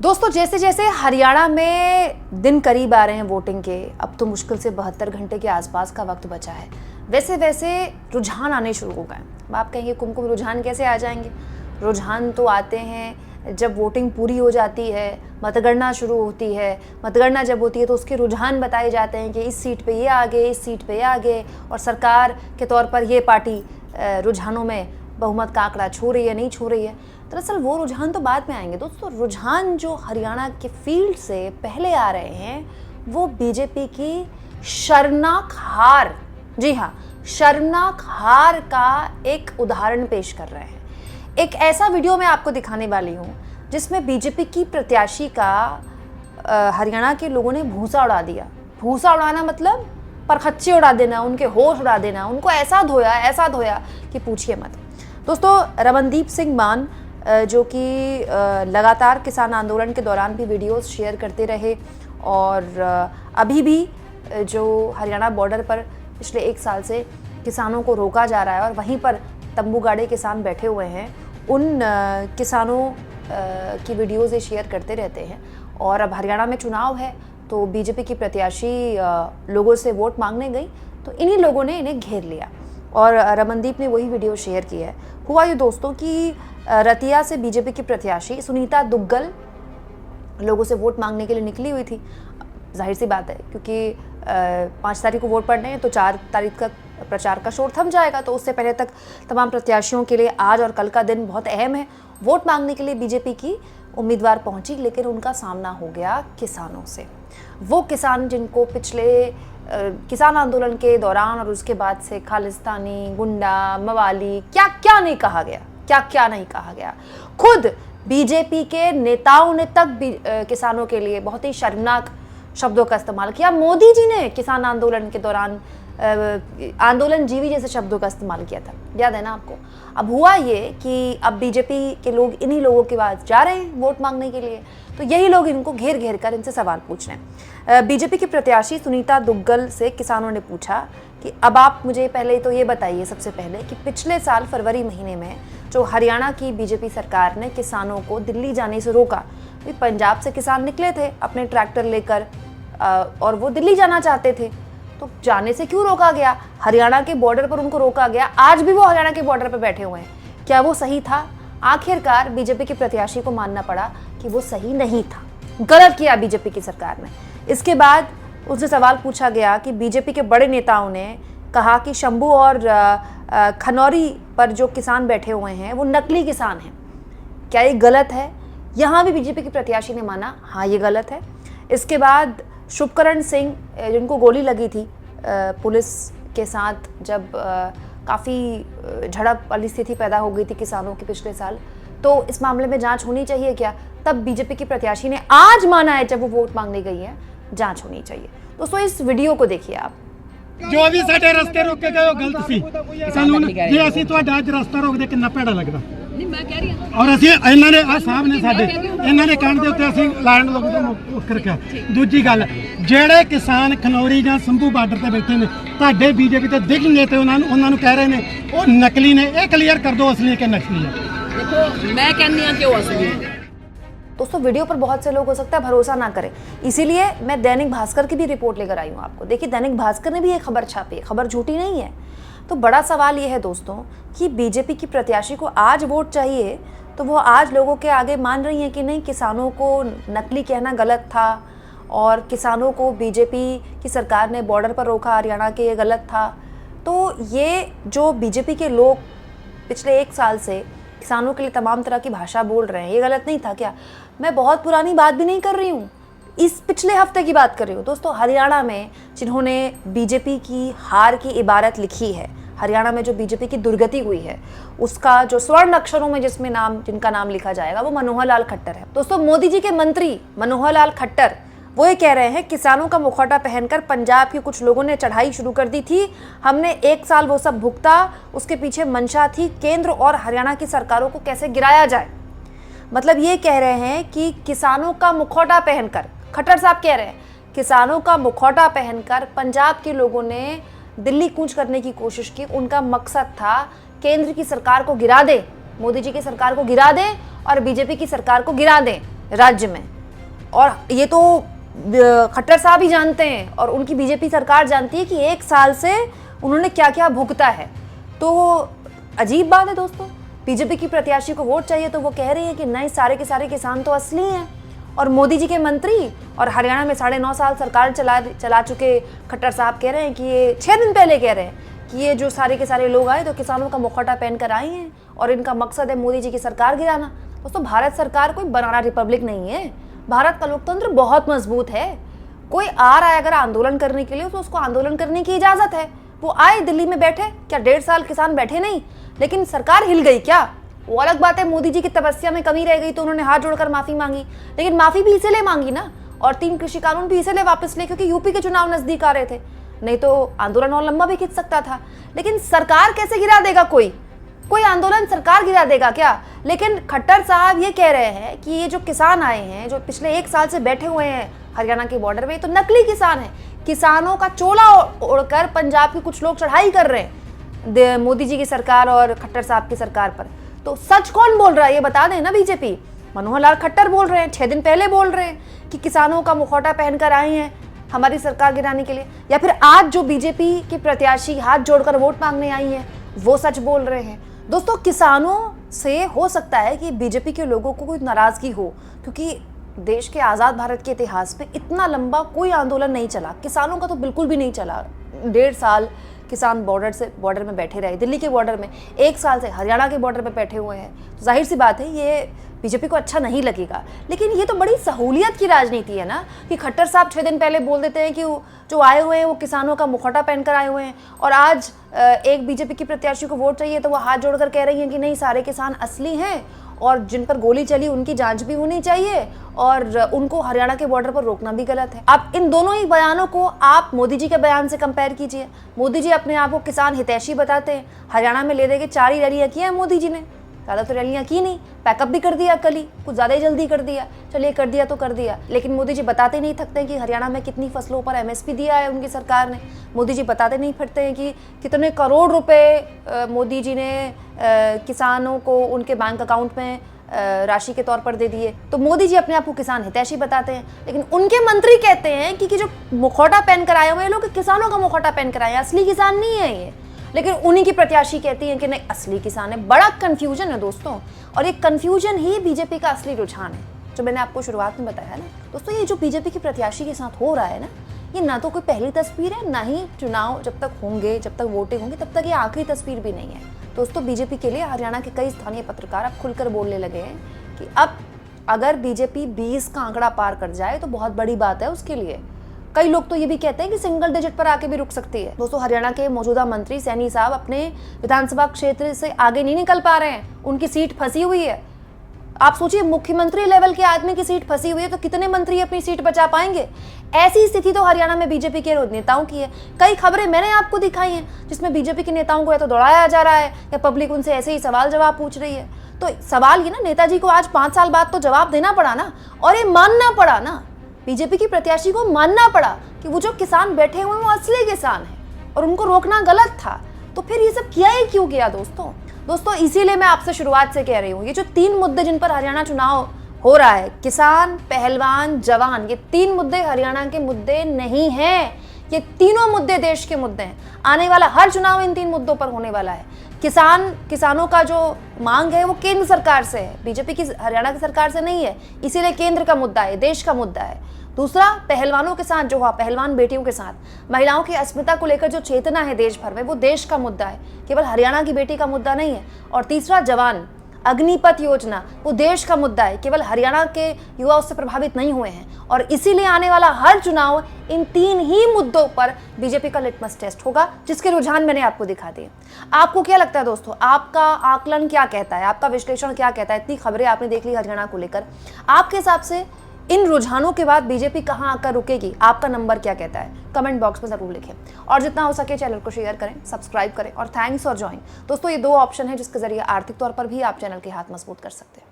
दोस्तों जैसे जैसे हरियाणा में दिन करीब आ रहे हैं वोटिंग के, अब तो मुश्किल से 72 घंटे के आसपास का वक्त बचा है, वैसे वैसे रुझान आने शुरू हो गए। अब आप कहेंगे कुमकुम रुझान कैसे आ जाएंगे? रुझान तो आते हैं जब वोटिंग पूरी हो जाती है, मतगणना शुरू होती है। मतगणना जब होती है तो उसके रुझान बताए जाते हैं कि इस सीट पे ये आ गए, इस सीट पे ये आ गए, और सरकार के तौर पर ये पार्टी रुझानों में बहुमत का आंकड़ा छू रही है, नहीं छू रही है। दरअसल वो रुझान तो बाद में आएंगे दोस्तों। रुझान जो हरियाणा के फील्ड से पहले आ रहे हैं वो बीजेपी की शर्मनाक हार, जी हाँ, शर्मनाक हार का एक उदाहरण पेश कर रहे हैं। एक ऐसा वीडियो मैं आपको दिखाने वाली हूँ जिसमें बीजेपी की प्रत्याशी का हरियाणा के लोगों ने भूसा उड़ा दिया। भूसा उड़ाना मतलब परखच्चे उड़ा देना, उनके होश उड़ा देना, उनको ऐसा धोया कि पूछिए मत। दोस्तों रमनदीप सिंह मान जो कि लगातार किसान आंदोलन के दौरान भी वीडियोस शेयर करते रहे, और अभी भी जो हरियाणा बॉर्डर पर पिछले 1 साल से किसानों को रोका जा रहा है और वहीं पर तंबू गाड़े किसान बैठे हुए हैं, उन किसानों की वीडियोस ये शेयर करते रहते हैं। और अब हरियाणा में चुनाव है तो बीजेपी की प्रत्याशी लोगों से वोट मांगने गई तो इन्हीं लोगों ने इन्हें घेर लिया, और रमनदीप ने वही वीडियो शेयर की है। हुआ ये दोस्तों कि रतिया से बीजेपी की प्रत्याशी सुनीता दुग्गल लोगों से वोट मांगने के लिए निकली हुई थी। जाहिर सी बात है क्योंकि 5 तारीख को वोट पड़ने हैं तो 4 तारीख का प्रचार का शोर थम जाएगा, तो उससे पहले तक तमाम प्रत्याशियों के लिए आज और कल का दिन बहुत अहम है। वोट मांगने के लिए बीजेपी की उम्मीदवार पहुंची, लेकिन उनका सामना हो गया किसानों से। वो किसान जिनको पिछले किसान आंदोलन के दौरान और उसके बाद से खालिस्तानी, गुंडा, मवाली, क्या क्या नहीं कहा गया, क्या क्या नहीं कहा गया। खुद बीजेपी के नेताओं ने तक किसानों के लिए बहुत ही शर्मनाक शब्दों का इस्तेमाल किया। मोदी जी ने किसान आंदोलन के दौरान आंदोलन जीवी जैसे शब्दों का इस्तेमाल किया था, याद है ना आपको। अब हुआ ये कि अब बीजेपी के लोग इन्हीं लोगों के पास जा रहे हैं वोट मांगने के लिए, तो यही लोग इनको घेर घेर कर इनसे सवाल पूछ रहे हैं। बीजेपी की प्रत्याशी सुनीता दुग्गल से किसानों ने पूछा कि अब आप मुझे पहले तो ये बताइए सबसे पहले कि पिछले साल फरवरी महीने में जो हरियाणा की बीजेपी सरकार ने किसानों को दिल्ली जाने से रोका, पंजाब से किसान निकले थे अपने ट्रैक्टर लेकर और वो दिल्ली जाना चाहते थे, तो जाने से क्यों रोका गया? हरियाणा के बॉर्डर पर उनको रोका गया, आज भी वो हरियाणा के बॉर्डर पर बैठे हुए हैं। क्या वो सही था? आखिरकार बीजेपी की प्रत्याशी को मानना पड़ा कि वो सही नहीं था, गलत किया बीजेपी की सरकार ने। इसके बाद उससे सवाल पूछा गया कि बीजेपी के बड़े नेताओं ने कहा कि शंभू और खनौरी पर जो किसान बैठे हुए हैं वो नकली किसान हैं। क्या ये गलत है? यहाँ भी बीजेपी की प्रत्याशी ने माना हाँ ये गलत है। इसके बाद शुभकरण सिंह जिनको गोली लगी थी पुलिस के साथ, जब काफ़ी झड़प वाली स्थिति पैदा हो गई थी किसानों की पिछले साल, तो इस मामले में जांच होनी चाहिए क्या? तब बीजेपी की प्रत्याशी ने आज माना है, जब वो वोट मांगने गई है, जांच होनी चाहिए। दोस्तों इस वीडियो को देखिए आप। जो भी साडे रस्ते रोके गए वो गलत सी सानू जे ਅਸੀਂ ਤੁਹਾਡਾ ਅੱਜ ਰਸਤਾ ਰੋਕਦੇ ਕਿੰਨਾ ਭੈੜਾ ਲੱਗਦਾ ਨਹੀਂ ਮੈਂ ਕਹਿ ਰਹੀ ਹਾਂ ਔਰ ਅਸੀਂ ਇਹਨਾਂ ਨੇ ਆ ਸਾਹਿਬ ਨੇ ਸਾਡੇ ਇਹਨਾਂ ਦੇ ਕਹਿਣ ਦੇ ਉੱਤੇ ਅਸੀਂ ਲਾਈਨ ਲੋਕ ਤੋਂ ਮੁੱਕਰ ਕੇ। ਦੂਜੀ ਗੱਲ, ਜਿਹੜੇ ਕਿਸਾਨ ਖਨੌਰੀ ਜਾਂ ਸੰਭੂ ਬਾਰਡਰ ਤੇ ਬੈਠੇ ਨੇ ਤੁਹਾਡੇ ਬੀਜੇਪੀ ਤੇ ਦਿਖ ਨੇ ਤੇ ਉਹਨਾਂ ਨੂੰ ਕਹਿ ਰਹੇ ਨੇ ਉਹ ਨਕਲੀ ਨੇ, ਇਹ ਕਲੀਅਰ ਕਰ ਦਿਓ ਅਸਲੀ ਕਿ ਨਕਲੀ ਹੈ। देखो मैं कहनी हूं कि वो असली है। दोस्तों वीडियो पर बहुत से लोग हो सकता है भरोसा ना करें, इसीलिए मैं दैनिक भास्कर की भी रिपोर्ट लेकर आई हूँ आपको। देखिए दैनिक भास्कर ने भी ये खबर छापी है, खबर झूठी नहीं है। तो बड़ा सवाल ये है दोस्तों कि बीजेपी की प्रत्याशी को आज वोट चाहिए तो वो आज लोगों के आगे मान रही हैं कि नहीं किसानों को नकली कहना गलत था, और किसानों को बीजेपी की सरकार ने बॉर्डर पर रोका हरियाणा के, ये गलत था। तो ये जो बीजेपी के लोग पिछले 1 साल से किसानों के लिए तमाम तरह की भाषा बोल रहे हैं, ये गलत नहीं था क्या? मैं बहुत पुरानी बात भी नहीं कर रही हूँ, इस पिछले हफ्ते की बात कर रही हूँ। दोस्तों हरियाणा में जिन्होंने बीजेपी की हार की इबारत लिखी है, हरियाणा में जो बीजेपी की दुर्गति हुई है, उसका जो स्वर्ण अक्षरों में जिनका नाम लिखा जाएगा वो मनोहर लाल खट्टर है। दोस्तों मोदी जी के मंत्री मनोहर लाल खट्टर वो ये कह रहे हैं किसानों का मुखौटा पहनकर पंजाब के कुछ लोगों ने चढ़ाई शुरू कर दी थी, हमने 1 साल वो सब भुगता, उसके पीछे मंशा थी केंद्र और हरियाणा की सरकारों को कैसे गिराया जाए। मतलब ये कह रहे हैं कि किसानों का मुखौटा पहनकर, खट्टर साहब कह रहे हैं किसानों का मुखौटा पहनकर पंजाब के लोगों ने दिल्ली कूच करने की कोशिश की। उनका मकसद था केंद्र की सरकार को गिरा दे, मोदी जी की सरकार को गिरा दें और बीजेपी की सरकार को गिरा दें। राज्य में, और ये तो खट्टर साहब ही जानते हैं और उनकी बीजेपी सरकार जानती है कि 1 साल से उन्होंने क्या क्या भुगता है। तो अजीब बात है दोस्तों, बीजेपी की प्रत्याशी को वोट चाहिए तो वो कह रही है कि नहीं, सारे के सारे किसान तो असली हैं। और मोदी जी के मंत्री और हरियाणा में 9.5 साल सरकार चला चुके खट्टर साहब कह रहे हैं कि ये 6 दिन पहले कह रहे हैं कि ये जो सारे के सारे लोग आए तो किसानों का मुखौटा पहन कर आए हैं और इनका मकसद है मोदी जी की सरकार गिराना। दोस्तों, भारत सरकार कोई बनाना रिपब्लिक नहीं है। भारत का लोकतंत्र बहुत मजबूत है। कोई आ रहा है अगर आंदोलन करने के लिए तो उसको आंदोलन करने की इजाजत है। वो आए, दिल्ली में बैठे, क्या 1.5 साल किसान बैठे नहीं, लेकिन सरकार हिल गई क्या? वो अलग बात है, मोदी जी की तपस्या में कमी रह गई तो उन्होंने हाथ जोड़कर माफी मांगी, लेकिन माफी भी इसीलिए मांगी ना, और 3 कृषि कानून भी इसीलिए वापस लिए क्योंकि यूपी के चुनाव नजदीक आ रहे थे, नहीं तो आंदोलन और लंबा भी खिंच सकता था। लेकिन सरकार कैसे गिरा देगा? कोई आंदोलन सरकार गिरा देगा क्या? लेकिन खट्टर साहब ये कह रहे हैं कि ये जो किसान आए हैं, जो पिछले 1 साल से बैठे हुए हैं हरियाणा के बॉर्डर में, तो नकली किसान है। किसानों का चोला ओढ़कर पंजाब के कुछ लोग चढ़ाई कर रहे हैं मोदी जी की सरकार और खट्टर साहब की सरकार पर। तो सच कौन बोल रहा है ये बता दें ना बीजेपी। मनोहर लाल खट्टर बोल रहे हैं, 6 दिन पहले बोल रहे हैं कि किसानों का मुखौटा पहनकर आए हैं हमारी सरकार गिराने के लिए, या फिर आज जो बीजेपी के प्रत्याशी हाथ जोड़कर वोट मांगने आई हैं वो सच बोल रहे हैं? दोस्तों, किसानों से हो सकता है कि बीजेपी के लोगों को कोई नाराजगी हो, क्योंकि देश के आज़ाद भारत के इतिहास में इतना लंबा कोई आंदोलन नहीं चला, किसानों का तो बिल्कुल भी नहीं चला। 1.5 साल किसान बॉर्डर में बैठे रहे, दिल्ली के बॉर्डर में, 1 साल से हरियाणा के बॉर्डर पे बैठे हुए हैं। तो जाहिर सी बात है ये बीजेपी को अच्छा नहीं लगेगा। लेकिन ये तो बड़ी सहूलियत की राजनीति है ना, कि खट्टर साहब 6 दिन पहले बोल देते हैं कि जो आए हुए हैं वो किसानों का मुखौटा पहनकर आए हुए हैं, और आज एक बीजेपी की प्रत्याशी को वोट चाहिए तो वो हाथ जोड़कर कह रही हैं कि नहीं, सारे किसान असली हैं और जिन पर गोली चली उनकी जांच भी होनी चाहिए और उनको हरियाणा के बॉर्डर पर रोकना भी गलत है। अब इन दोनों ही बयानों को आप मोदी जी के बयान से कंपेयर कीजिए। मोदी जी अपने आप को किसान हितैषी बताते हैं। हरियाणा में ले दे के 4 ही रैलियां की हैं मोदी जी ने, ज़्यादा तो रैलियां की नहीं, पैकअप भी कर दिया कल ही, कुछ ज़्यादा ही जल्दी कर दिया। चलिए, कर दिया तो कर दिया, लेकिन मोदी जी बताते नहीं थकते कि हरियाणा में कितनी फसलों पर MSP दिया है उनकी सरकार ने। मोदी जी बताते नहीं फिरते हैं कि कितने करोड़ रुपए मोदी जी ने किसानों को उनके बैंक अकाउंट में राशि के तौर पर दे दिए। तो मोदी जी अपने आप को किसान हितैषी बताते हैं, लेकिन उनके मंत्री कहते हैं कि जो मुखौटा पहनकर आए हुए लोग किसानों का मुखौटा पहनकर आए हैं, असली किसान नहीं है ये। लेकिन उन्हीं की प्रत्याशी कहती हैं कि नहीं, असली किसान है। बड़ा कंफ्यूजन है दोस्तों, और ये कंफ्यूजन ही बीजेपी का असली रुझान है, जो मैंने आपको शुरुआत में बताया ना दोस्तों। ये जो बीजेपी की प्रत्याशी के साथ हो रहा है ना, ये ना तो कोई पहली तस्वीर है, ना ही चुनाव जब तक होंगे, जब तक वोटिंग होंगी तब तक ये आखिरी तस्वीर भी नहीं है दोस्तों। बीजेपी के लिए हरियाणा के कई स्थानीय पत्रकार अब खुलकर बोलने लगे हैं कि अब अगर बीजेपी 20 का आंकड़ा पार कर जाए तो बहुत बड़ी बात है उसके लिए। कई लोग तो ये भी कहते हैं कि सिंगल डिजिट पर आके भी रुक सकती है। दोस्तों, हरियाणा के मौजूदा मंत्री सैनी साहब अपने विधानसभा क्षेत्र से आगे नहीं निकल पा रहे हैं, उनकी सीट फंसी हुई है। आप सोचिए, मुख्यमंत्री लेवल के आदमी की सीट फंसी हुई है तो कितने मंत्री अपनी सीट बचा पाएंगे? ऐसी स्थिति तो हरियाणा में बीजेपी के नेताओं की है। कई खबरें मैंने आपको दिखाई हैं जिसमें बीजेपी के नेताओं को या तो दौड़ाया जा रहा है या पब्लिक उनसे ऐसे ही सवाल जवाब पूछ रही है। तो सवाल ये ना, नेताजी को आज 5 साल बाद तो जवाब देना पड़ा ना, और ये मानना पड़ा ना, बीजेपी की प्रत्याशी को मानना पड़ा कि वो जो किसान बैठे हुए हैं वो असली किसान है और उनको रोकना गलत था। तो फिर ये सब किया ही क्यों गया दोस्तों? इसीलिए मैं आपसे शुरुआत से कह रही हूँ, ये जो 3 मुद्दे जिन पर हरियाणा चुनाव हो रहा है, किसान, पहलवान, जवान, ये 3 मुद्दे हरियाणा के मुद्दे नहीं हैं। ये तीनों मुद्दे देश के मुद्दे हैं। आने वाला हर चुनाव इन 3 मुद्दों पर होने वाला है। किसानों का जो मांग है वो केंद्र सरकार से है, बीजेपी की हरियाणा की सरकार से नहीं है, इसीलिए केंद्र का मुद्दा है, देश का मुद्दा है। दूसरा, पहलवानों के साथ जो हुआ, पहलवान बेटियों के साथ, महिलाओं की अस्मिता को लेकर जो चेतना है देश भर में, वो देश का मुद्दा है, केवल हरियाणा की बेटी का मुद्दा नहीं है। और तीसरा, जवान, अग्निपथ योजना, वो देश का मुद्दा है, केवल हरियाणा के युवा उससे प्रभावित नहीं हुए हैं। और इसीलिए आने वाला हर चुनाव इन 3 ही मुद्दों पर बीजेपी का लिटमस टेस्ट होगा, जिसके रुझान मैंने आपको दिखा दिए। आपको क्या लगता है दोस्तों? आपका आकलन क्या कहता है? आपका विश्लेषण क्या कहता है? इतनी खबरें आपने देख ली हरियाणा को लेकर, आपके हिसाब से इन रुझानों के बाद बीजेपी कहां आकर रुकेगी? आपका नंबर क्या कहता है? कमेंट बॉक्स में जरूर लिखें, और जितना हो सके चैनल को शेयर करें, सब्सक्राइब करें, और थैंक्स फॉर ज्वाइन। दोस्तों, ये 2 ऑप्शन है जिसके जरिए आर्थिक तौर पर भी आप चैनल के हाथ मजबूत कर सकते हैं।